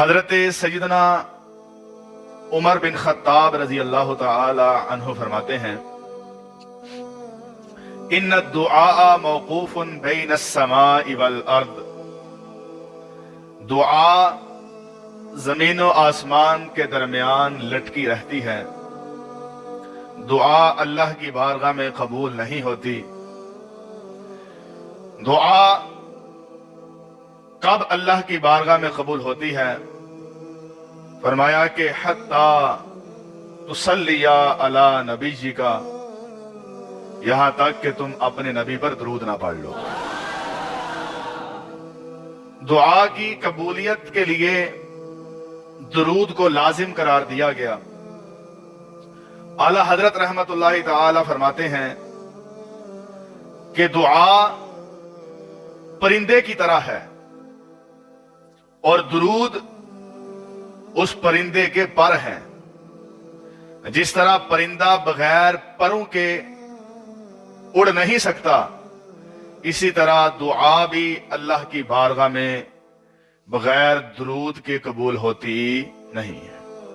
حضرت سیدنا عمر بن خطاب رضی اللہ تعالی عنہ فرماتے ہیں ان الدعاء موقوف بین السماء والارض، دعا زمین و آسمان کے درمیان لٹکی رہتی ہے، دعا اللہ کی بارگاہ میں قبول نہیں ہوتی۔ دعا کب اللہ کی بارگاہ میں قبول ہوتی ہے؟ فرمایا کہ حتی تصلی علی نبی کا، یہاں تک کہ تم اپنے نبی پر درود نہ پڑھ لو۔ دعا کی قبولیت کے لیے درود کو لازم قرار دیا گیا۔ اعلی حضرت رحمت اللہ تعالی فرماتے ہیں کہ دعا پرندے کی طرح ہے اور درود اس پرندے کے پر ہیں۔ جس طرح پرندہ بغیر پروں کے اڑ نہیں سکتا، اسی طرح دعا بھی اللہ کی بارگاہ میں بغیر درود کے قبول ہوتی نہیں ہے۔